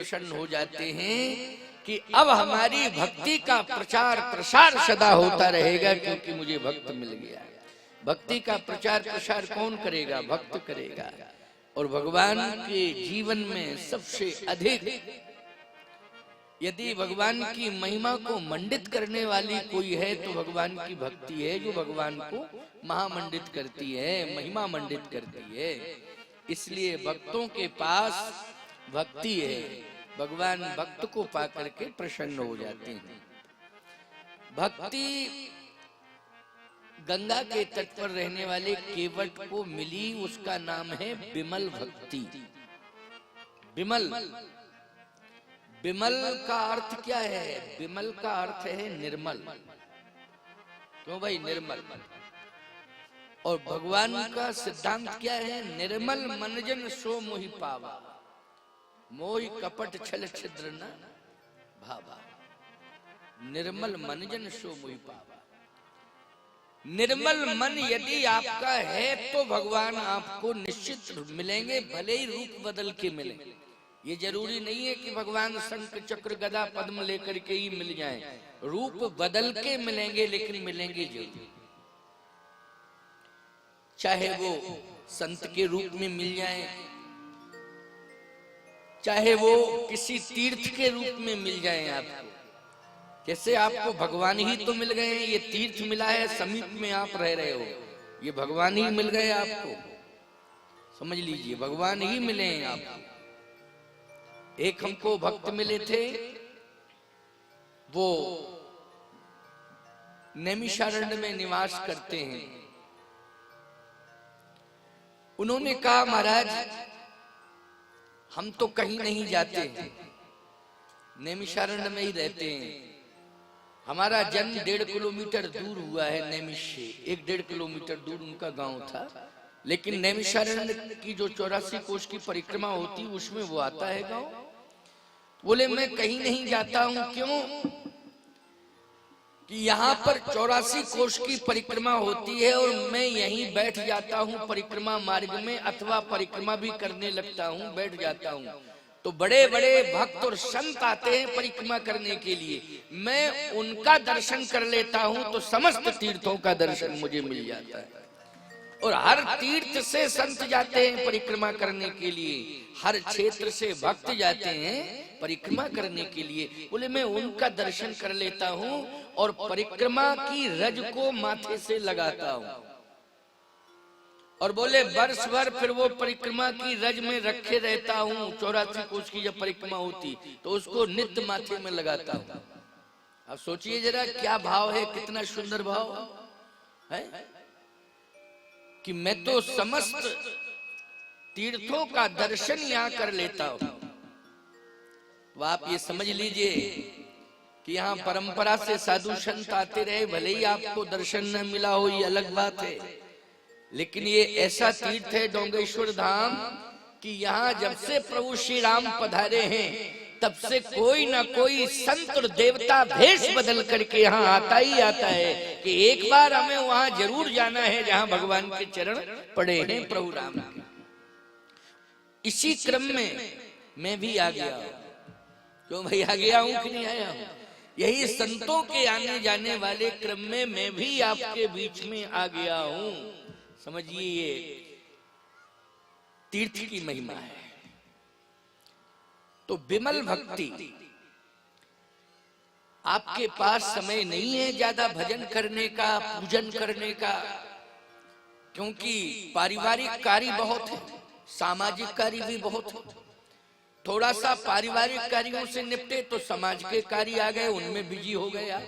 प्रसन्न हो जाते हैं कि अब हमारी भक्ति का प्रचार प्रसार सदा होता रहेगा, क्योंकि मुझे भक्त मिल गया। भक्ति का प्रचार प्रसार कौन करेगा? भक्त करेगा। और भगवान के जीवन में सबसे अधिक यदि भगवान की महिमा को मंडित करने वाली कोई है तो भगवान की भक्ति है, जो भगवान को महामंडित करती है, महिमा मंडित करती है। इसलिए भक्तों के पास भक्ति है, भगवान भक्त को पाकर के प्रसन्न हो जाते हैं। भक्ति गंगा के तट पर रहने वाले केवट को मिली, उसका नाम है बिमल भक्ति। बिमल, बिमल का अर्थ क्या है? बिमल का अर्थ है निर्मल। क्यों भाई? निर्मल। और भगवान का सिद्धांत क्या है? निर्मल मनजन सो मोहि पावा, मोहि कपट छल छिद्र न भावा। निर्मल मनजन सो मोहि पावा। निर्मल मन यदि आपका है तो भगवान आपको निश्चित मिलेंगे, भले ही रूप बदल के मिलेंगे। ये जरूरी नहीं है कि भगवान शंख चक्र गदा पद्म लेकर के ही मिल जाएं, रूप बदल के मिलेंगे, लेकिन मिलेंगे जरूर। चाहे वो संत के रूप में मिल जाएं, चाहे वो किसी तीर्थ के रूप में मिल जाएं आपको। जैसे आपको भगवान ही तो मिल गए, ये तीर्थ मिला है, समीप में आप रह रहे हो, ये भगवान ही मिल गए आपको, समझ लीजिए भगवान ही मिले हैं आपको। एक हमको भक्त मिले थे, वो नैमिषारण्य में निवास करते हैं। उन्होंने कहा महाराज हम तो कहीं नहीं जाते, नैमिषारण्य में ही रहते हैं। हमारा जन्म 1.5 किलोमीटर दूर हुआ है नैमिष से, 1-1.5 किलोमीटर दूर उनका गांव था। लेकिन नैमिषारण्य की जो 84 कोष की परिक्रमा होती उसमें वो आता है गांव। बोले मैं कहीं नहीं जाता हूं। क्यों? कि यहाँ पर 84 कोष की परिक्रमा होती है और मैं यहीं बैठ जाता हूँ परिक्रमा मार्ग में, अथवा परिक्रमा भी करने लगता हूँ, बैठ जाता हूँ। तो बड़े बड़े भक्त और संत आते हैं परिक्रमा करने के लिए, मैं उनका दर्शन कर लेता हूँ तो समस्त तीर्थों का दर्शन मुझे मिल जाता है। और हर तीर्थ से संत जाते हैं परिक्रमा करने के लिए, हर क्षेत्र से भक्त जाते हैं परिक्रमा करने के लिए। बोले मैं उनका दर्शन कर लेता हूँ और परिक्रमा की रज को माथे से लगाता हूँ। और बोले वर्ष भर फिर वो परिक्रमा की रज में रखे रहता हूँ। 84 कोष की जब परिक्रमा होती तो उसको नित्य माथे में लगाता हूँ। अब सोचिए जरा क्या भाव है, कितना सुंदर भाव है कि मैं तो समस्त तीर्थों का दर्शन यहाँ कर लेता हूँ। तो आप ये समझ लीजिए कि यहाँ परंपरा से साधु संत आते रहे, भले ही आपको दर्शन न मिला हो ये अलग बात है, लेकिन ये ऐसा तीर्थ है डोंगेश्वर धाम कि यहाँ जब से प्रभु श्री राम पधारे हैं तब से कोई ना कोई संत और देवता भेष बदल करके यहाँ आता ही आता है कि एक बार हमें वहां जरूर जाना है जहाँ भगवान के चरण पड़े हैं प्रभु राम के। इसी क्रम में मैं भी आ गया हूँ। क्यों भाई आ गया हूँ कि नहीं आया हूँ? यही संतों के आने जाने वाले क्रम में मैं भी आपके बीच में आ गया हूँ। समझिए ये तीर्थ की महिमा है। तो बिमल भक्ति, आपके पास समय नहीं है ज्यादा भजन करने का, पूजन करने का, क्योंकि पारिवारिक कार्य बहुत है, सामाजिक कार्य भी बहुत है। थोड़ा सा पारिवारिक कार्यों से निपटे तो समाज के कार्य आ गए, उनमें बिजी हो गया।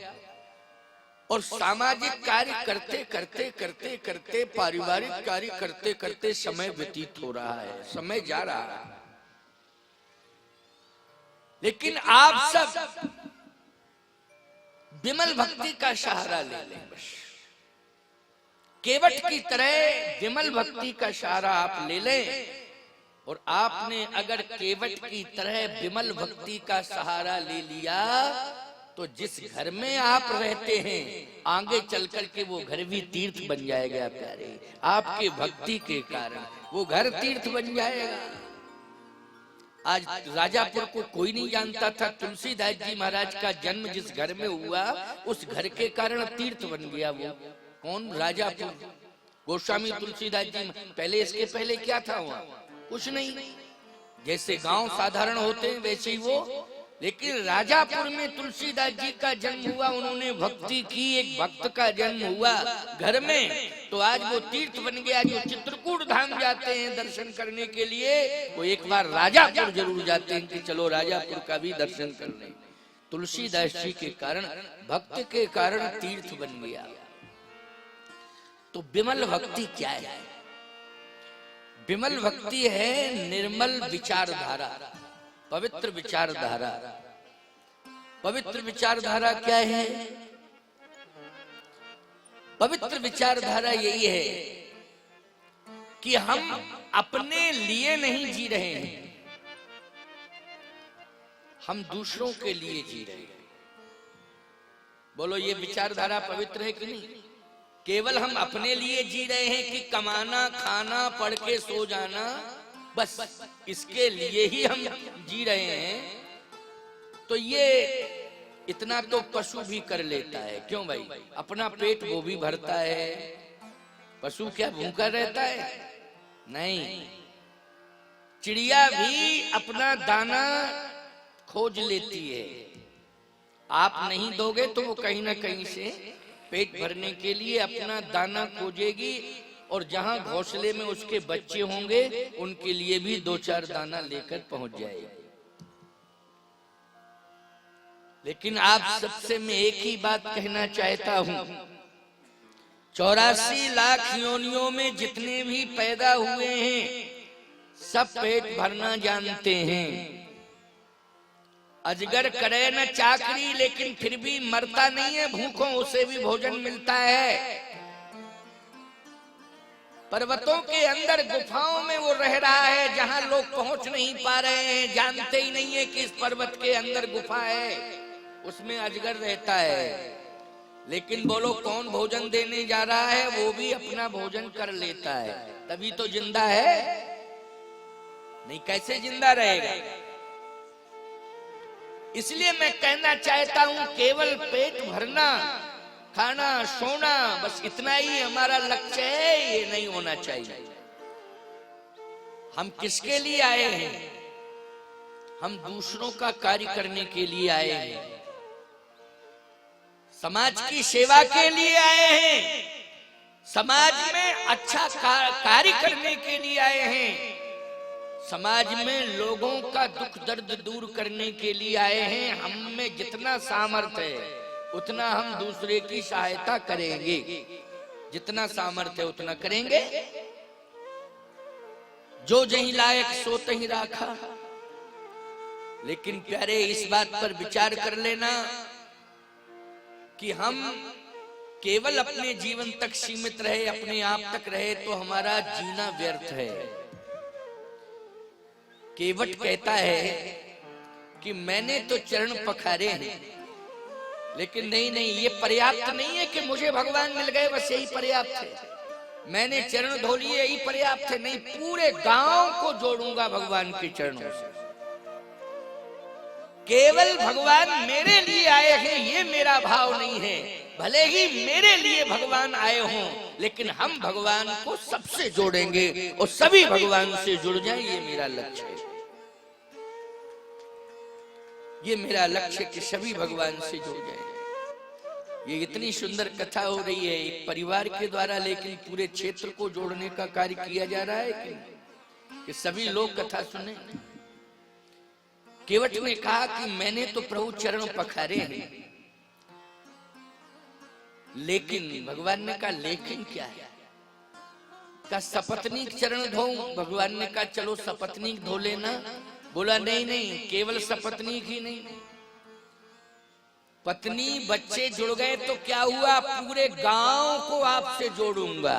और सामाजिक कार्य करते करते करते करते पारिवारिक कार्य करते करते समय व्यतीत हो रहा है, समय जा रहा है। लेकिन आप सब विमल भक्ति का सहारा ले लें, बस केवट की तरह विमल भक्ति का सहारा आप ले लें। और आपने अगर केवट की तरह विमल भक्ति का सहारा ले लिया तो जिस घर में आप रहते हैं आगे चल करके वो घर भी तीर्थ बन जाएगा प्यारे। आपके भक्ति के कारण वो घर तीर्थ बन जाएगा। आज राजापुर को कोई नहीं जानता था। तुलसीदास जी महाराज का जन्म जिस घर में हुआ उस घर के कारण तीर्थ बन गया। वो कौन? राजापुर। गोस्वामी तुलसीदास जी। पहले इसके पहले क्या था वहाँ? कुछ नहीं। जैसे गांव साधारण होते हैं वैसे ही वो, लेकिन राजापुर में तुलसीदास जी का जन्म हुआ। उन्होंने भक्ति की, एक भक्त का जन्म हुआ घर में, तो आज वो तीर्थ बन गया। जो चित्रकूट धाम जाते हैं दर्शन करने के लिए, वो एक बार राजापुर जरूर जाते हैं कि चलो राजापुर का भी दर्शन कर लें। तुलसीदास जी के कारण, भक्त के कारण तीर्थ बन गया। तो विमल भक्ति क्या है? विमल भक्ति है निर्मल विचारधारा, पवित्र विचारधारा। पवित्र विचारधारा क्या है? पवित्र विचारधारा यही है कि हम अपने लिए नहीं जी रहे हैं, हम दूसरों के लिए जी रहे हैं। बोलो ये विचारधारा पवित्र है कि नहीं? केवल हम अपने लिए जी रहे हैं कि कमाना, खाना, पढ़ के सो जाना, बस इसके लिए ही हम जी रहे हैं। तो ये इतना तो पशु भी कर लेता है। क्यों भाई? अपना पेट वो भी भरता है। पशु क्या भूखा रहता है? नहीं। चिड़िया भी अपना दाना खोज लेती है। आप नहीं दोगे तो वो कहीं ना कहीं से पेट भरने के लिए अपना दाना खोजेगी, और जहां घोंसले में उसके बच्चे होंगे उनके लिए भी 2-4 दाना लेकर पहुंच जाएगी। लेकिन आप सबसे मैं एक ही बात कहना चाहता हूं, 84 लाख योनियों में जितने भी पैदा हुए हैं सब पेट भरना जानते हैं। अजगर करे न चाकरी, लेकिन फिर भी मरता नहीं है भूखों, उसे भी भोजन मिलता है। पर्वतों के अंदर गुफाओं में वो रह रहा है जहां लोग पहुंच नहीं पा रहे हैं, जानते ही नहीं है कि इस पर्वत के अंदर गुफा है, उसमें अजगर रहता है। लेकिन बोलो कौन भोजन देने जा रहा है? वो भी अपना भोजन कर लेता है, तभी तो जिंदा है। नहीं कैसे जिंदा रहेगा? इसलिए मैं कहना चाहता हूं केवल पेट भरना, खाना, सोना, बस इतना ही हमारा लक्ष्य है, ये नहीं होना चाहिए। हम किसके लिए आए हैं? हम दूसरों का कार्य करने के लिए आए हैं, समाज की सेवा के लिए आए हैं, समाज में अच्छा कार्य करने के लिए आए हैं, समाज में लोगों का दुख दर्द दूर करने के लिए आए हैं। हम में जितना सामर्थ्य है उतना हम दूसरे की सहायता करेंगे, जितना सामर्थ्य है उतना करेंगे। जो जहीं लायक सो तहीं राखा। लेकिन प्यारे इस बात पर विचार कर लेना कि हम केवल अपने जीवन तक सीमित रहे, अपने आप तक रहे तो हमारा जीना व्यर्थ है। केवट कहता है कि मैंने तो चरण पखारे हैं, लेकिन नहीं, ये पर्याप्त नहीं है कि मुझे भगवान मिल गए बस यही पर्याप्त है। मैंने चरण धो लिए यही पर्याप्त है, नहीं, पूरे गांव को जोड़ूंगा भगवान के चरणों से। केवल भगवान मेरे लिए आए हैं ये मेरा भाव नहीं है। भले ही मेरे लिए भगवान आए हों, लेकिन हम भगवान को सबसे जोड़ेंगे और सभी भगवान से जुड़ जाएं, ये मेरा लक्ष्य है। ये मेरा लक्ष्य कि सभी भगवान से जुड़ जाएं। ये इतनी सुंदर कथा हो रही है एक परिवार के द्वारा, लेकिन पूरे क्षेत्र को जोड़ने का कार्य किया जा रहा है कि सभी लोग कथा सुने। केवट ने कहा कि मैंने तो प्रभु चरण पखारे हैं, लेकिन भगवान ने कहा लेकिन क्या है? का सपत्नीक चरण धोऊं? भगवान ने कहा चलो सपत्नीक धो लेना। बोला नहीं, केवल सपत्नीक ही नहीं, पत्नी बच्चे जुड़ गए तो क्या हुआ? पूरे गांव को आपसे जोड़ूंगा।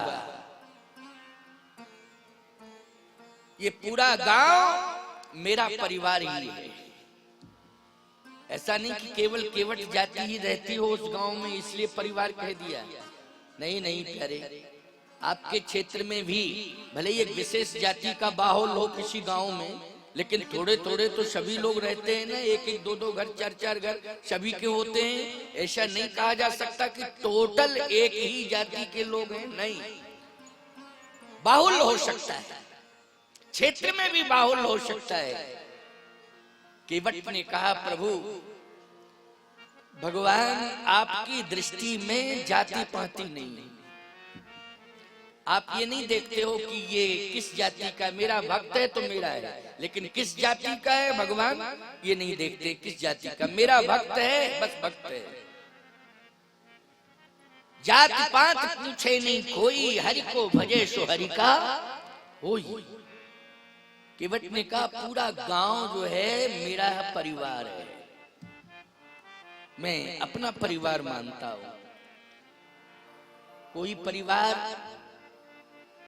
ये पूरा गांव मेरा परिवार ही है। ऐसा नहीं कि केवल केवट जाति ही रहती हो उस गांव में इसलिए परिवार कह दिया। नहीं प्यारे, आपके क्षेत्र में भी भले ही एक विशेष जाति का बाहुल हो किसी गांव में, लेकिन थोड़े थोड़े तो सभी लोग रहते हैं ना, एक एक दो दो घर, चार चार घर सभी के होते हैं। ऐसा नहीं कहा जा सकता कि टोटल एक ही जाति के लोग हैं, नहीं, बाहुल्य हो सकता है, क्षेत्र में भी बाहुल्य हो सकता है। केवट ने कहा प्रभु भगवान आपकी दृष्टि में जाति पाति नहीं है, आप ये नहीं देखते हो कि ये किस जाति का, मेरा भक्त है तो मेरा है, लेकिन किस जाति का है भगवान ये नहीं देखते, किस जाति का, मेरा भक्त है बस भक्त है। जाति पात पूछे नहीं कोई, हरि को भजे सो हरि का होई। केवट ने कहा पूरा गांव जो है मेरा परिवार है, मैं अपना परिवार मानता हूं। कोई परिवार